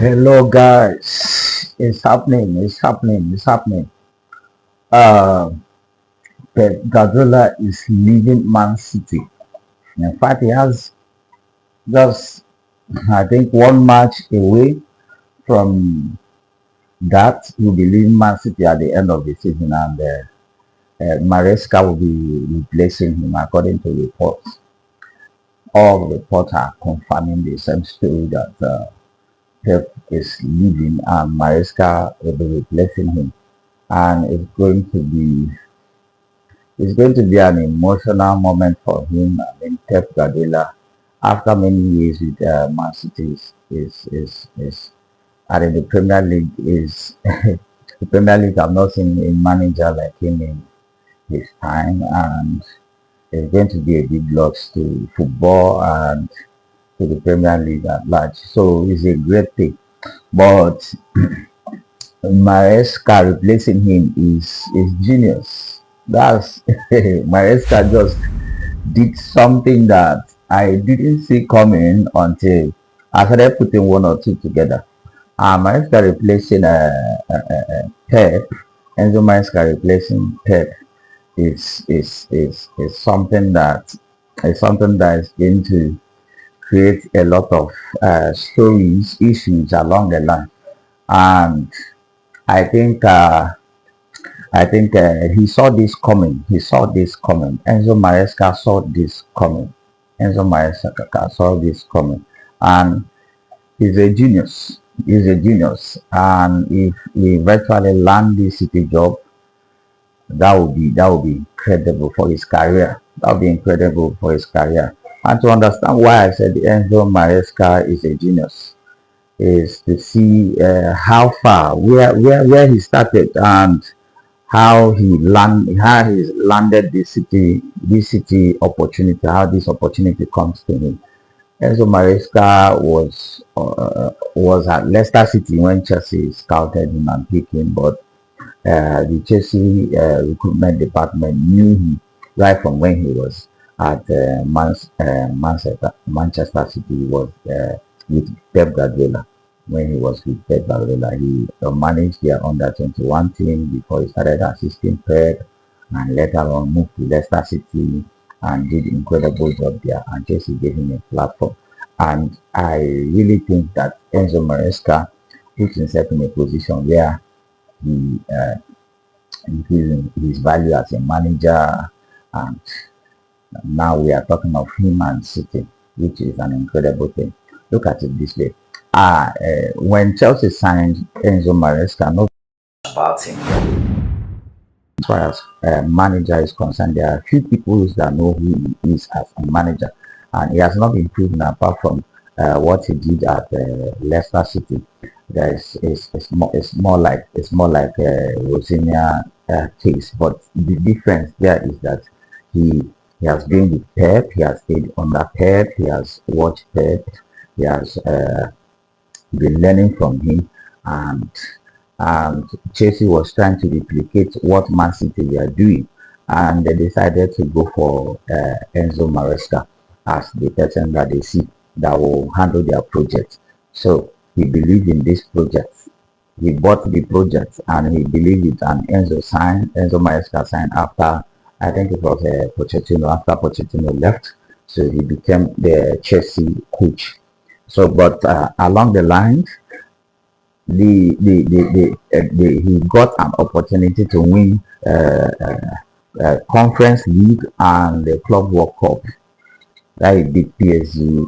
Hello guys, it's happening. Uh, Pep Guardiola is leaving Man City. In fact, he has just, I think, one match away from that. He'll be leaving Man City at the end of the season, and Maresca will be replacing him, according to reports. All reports are confirming the same story that Pep is leaving, and Maresca will be replacing him, and it's going to be an emotional moment for him. I mean, Pep Guardiola, after many years with Man City, is and in the Premier League is the Premier League. I've not seen a manager like him in his time, and it's going to be a big loss to football and to the Premier League at large. So it's a great thing, but Maresca replacing him is genius. That's Maresca just did something that I didn't see coming until I started putting one or two together. Maresca replacing Pep, Enzo Maresca replacing Pep is something that is going to create a lot of stories, issues along the line, and I think. He saw this coming. He saw this coming. Enzo Maresca saw this coming. Enzo Maresca saw this coming, and he's a genius. He's a genius, and if he virtually land this City job, that would be incredible for his career. That would be incredible for his career. And to understand why I said Enzo Maresca is a genius is to see how far where he started and how he's landed this city opportunity, how this opportunity comes to him. Enzo Maresca was at Leicester City when Chelsea scouted him and picked him, but the Chelsea recruitment department knew him right from when he was at Manchester City. He was with Pep Guardiola. When he was with Pep Guardiola, he managed their under 21 team before he started assisting Pep, and later on moved to Leicester City and did incredible job there. And Chelsea gave him a platform. And I really think that Enzo Maresca puts himself in a position where he increasing his value as a manager, and now we are talking of him and City, which is an incredible thing. Look at it this way. When Chelsea signed Enzo Maresca, no about him. As far as manager is concerned, there are few people that know who he is as a manager, and he has not been proven apart from what he did at Leicester City. It's more like Rosinia case, but the difference there is that he he has been with Pep, he has stayed under Pep, he has watched Pep, he has been learning from him, and Chelsea was trying to replicate what Man City were doing, and they decided to go for Enzo Maresca as the person that they see that will handle their project. So he believed in this project. He bought the project and he believed it. And Enzo Maresca signed after, I think it was Pochettino, after Pochettino left. So he became the Chelsea coach. So, but along the lines, he got an opportunity to win Conference League and the Club World Cup. That he beat PSG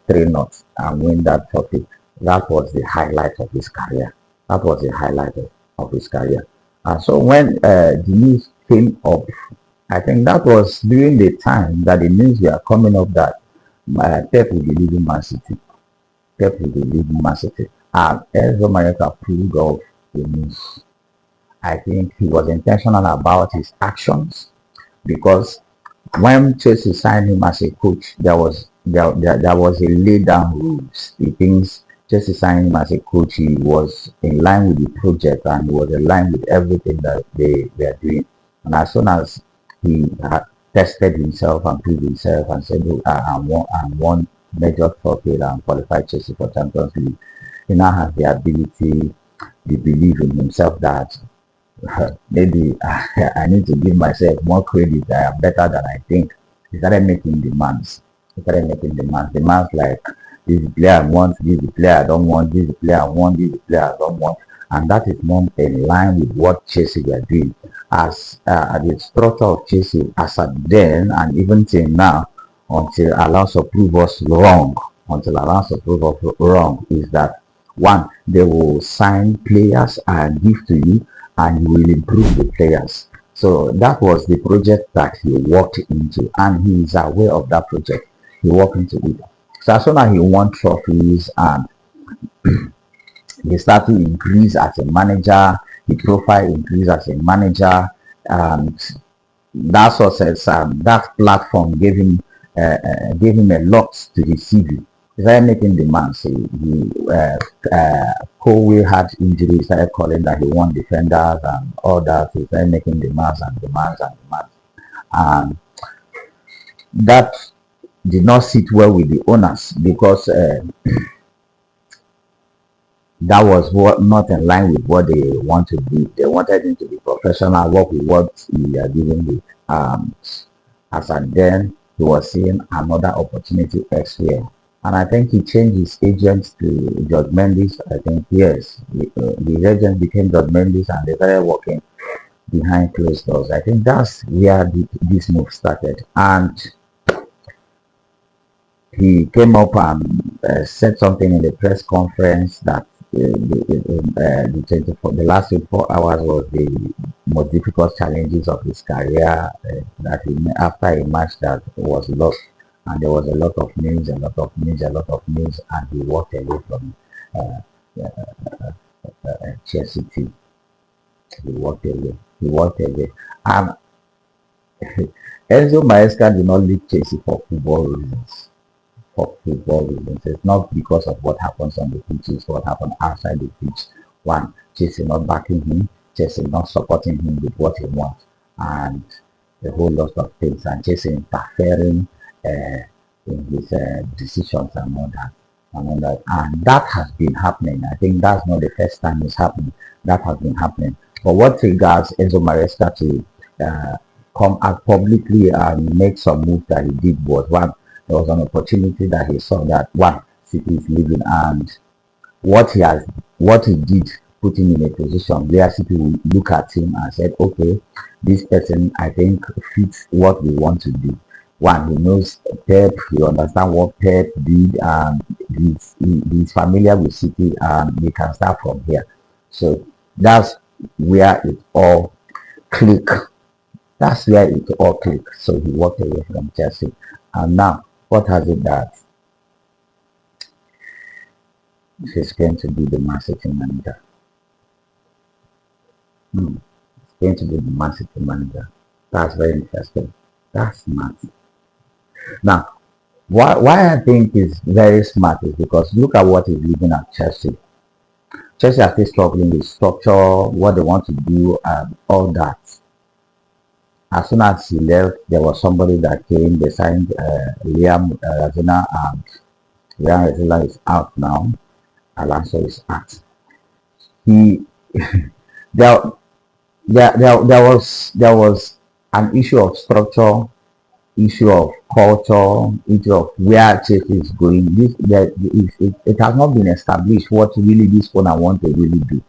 3-0 and win that trophy. That was the highlight of his career. That was the highlight of his career. And so when the news came up, I think that was during the time that the news were coming up that Pep will be leaving Man City. Pep will be leaving Man City. And Enzo Maresca pulled off the news. I think he was intentional about his actions, because when Chelsea signed him as a coach, there was a laid down rules. The things Chelsea signed him as a coach, he was in line with the project and he was in line with everything that they were doing. And as soon as he had tested himself and proved himself and said, "Oh, I won major trophy and qualified Chelsea for Champions League. He now has the ability, the belief in himself that maybe I need to give myself more credit. I am better than I think. He started making demands. He started making demands. Demands like this is the player I want, this is the player I don't want, this is the player I want, this is the player I don't want. And that is not in line with what Chelsea were doing. As the structure of Chelsea as at then and even till now, until Alonso prove us wrong, is that one, they will sign players and give to you, and you will improve the players. So that was the project that he walked into, and he is aware of that project. He walked into it. So as soon as he won trophies and he started to increase as a manager, the profile increased as a manager, and that success, that platform gave him a lot to his CV. He started making demands. Kowe had injuries, started calling that he won defenders and all that. He started making demands and demands and demands. And that did not sit well with the owners because that was not in line with what they want to do. They wanted him to be professional, work with what he had given with. As and then he was seeing another opportunity elsewhere. And I think he changed his agents to George Mendes. I think, yes, the agent became George Mendes and they started working behind closed doors. I think that's where this move started. And he came up and said something in the press conference that the last 24 hours was the most difficult challenges of his career. That after a match that was lost, and there was a lot of news, and he walked away from Chelsea team. He walked away. And Enzo Maresca did not leave Chelsea for football reasons. It's not because of what happens on the pitch, it's what happened outside the pitch. One, Chelsea not backing him, Chelsea not supporting him with what he wants, and a whole lot of things, and Chelsea interfering in his decisions and all that. And that has been happening. I think that's not the first time it's happening. That has been happening. But what triggers Enzo Maresca to come out publicly and make some moves that he did was one, there was an opportunity that he saw that one, City is leaving, and what he did put him in a position where City will look at him and said, okay, this person I think fits what we want to do. One, he knows Pep, he understands what Pep did, and he's familiar with City, and we can start from here. So that's where it all clicked. So he walked away from Chelsea. And now, what has it that he's going to be the Man City manager? He's going to be the Man City manager. That's very interesting. That's smart. Now, why I think is very smart is because look at what he's leaving at Chelsea. Chelsea are still struggling with structure, what they want to do, and all that. As soon as he left, there was somebody that came. They signed Liam Razina, and Liam Razina is out now. Alonso is out. He there was an issue of structure, issue of culture, issue of where Chelsea is going. It has not been established what really this owner want to really do.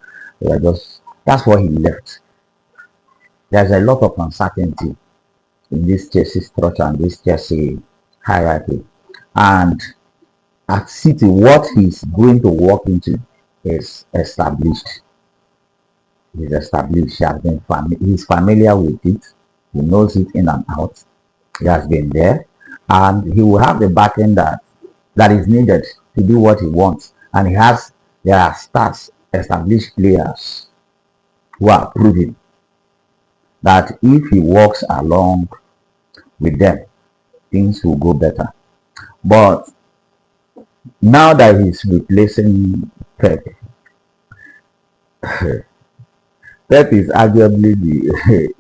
That's why he left. There's a lot of uncertainty in this Chelsea structure and this Chelsea hierarchy. And at City, what he's going to walk into is established. He's established. He's familiar with it. He knows it in and out. He has been there. And he will have the backing that is needed to do what he wants. And there are stars, established players who are proving that if he walks along with them, things will go better. But now that he's replacing Pep,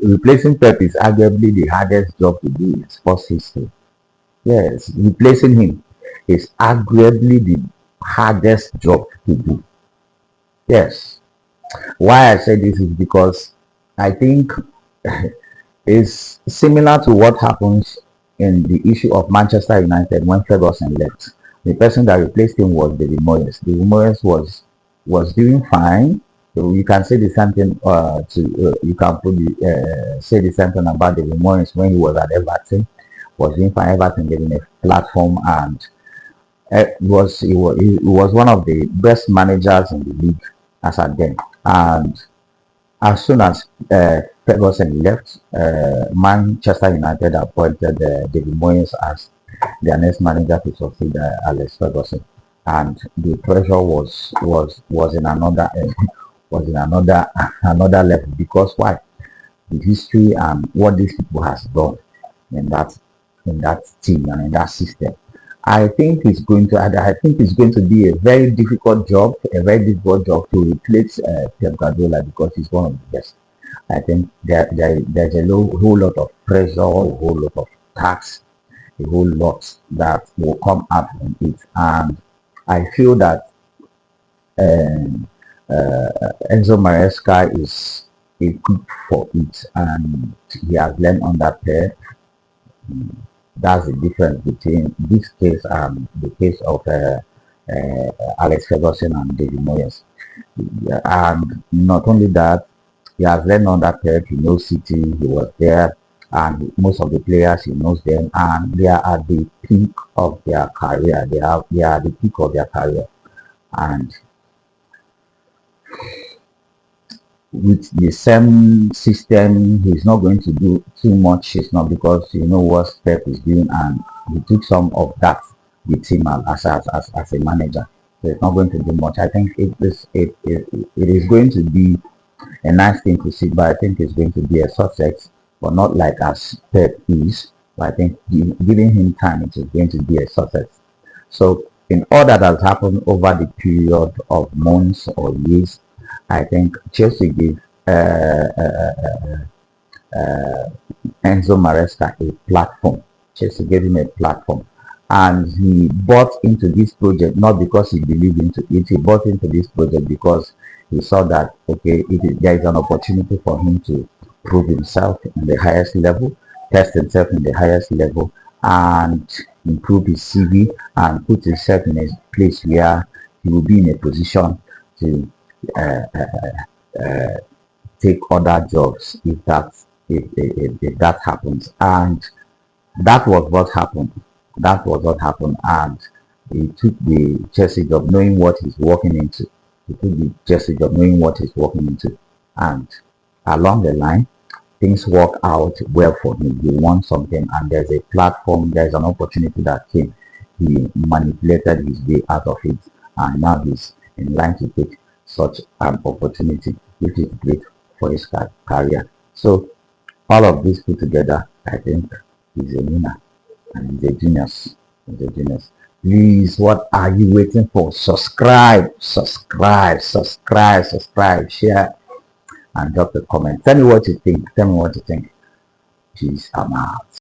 replacing Pep is arguably the hardest job to do in sports history. Yes, replacing him. is arguably the hardest job to do. Yes. Why I say this is because I think it's similar to what happens in the issue of Manchester United when Ferguson left. The person that replaced him was David Moyes. David Moyes was doing fine. So you can say the same thing you can say the same thing about David Moyes when he was at Everton. Was doing fine. Everton gave him a platform, and he was one of the best managers in the league as at then. And as soon as Ferguson left, Manchester United appointed David Moyes as their next manager to succeed Alex Ferguson, and the pressure was in another was in another level, because why? The history and what these people has done in that team and in that system. I think it's going to be a very difficult job, to replace Pep Guardiola, because he's one of the best. I think there's a whole lot of pressure, a whole lot of tax, a whole lot that will come out from it, and I feel that Enzo Maresca is equipped for it, and he has learned on that pair. That's the difference between this case and the case of Alex Ferguson and David Moyes. Yeah, and not only that, he has learned on that pair. He knows City, he was there, and most of the players he knows them, and they are at the peak of their career. They are at the peak of their career, and with the same system, he's not going to do too much. It's not because you know what Pep is doing, and he took some of that with him as a manager. So it's not going to do much. I think it is going to be a nice thing to see, but I think it's going to be a success, but not like as Pep is. But I think giving him time, it is going to be a success. So in all that has happened over the period of months or years, I think Chelsea gave Enzo Maresca a platform. Chelsea gave him a platform, and he bought into this project not because he believed into it. He bought into this project because he saw that there is an opportunity for him to prove himself in the highest level, test himself in the highest level, and improve his CV and put himself in a place where he will be in a position to uh, take other jobs if that happens. And that was what happened. That was what happened. And he took the Chelsea job knowing what he's walking into. He took the Chelsea job knowing what he's walking into. And along the line, things work out well for him. He won something, and there's a platform, there's an opportunity that came. He manipulated his way out of it, and now he's in line to take such an opportunity, which is great for his career. So all of this put together, I think he's a winner, and he's a genius. He's a genius. Please, what are you waiting for? Subscribe, share, and drop a comment. Tell me what you think. Peace. I'm out.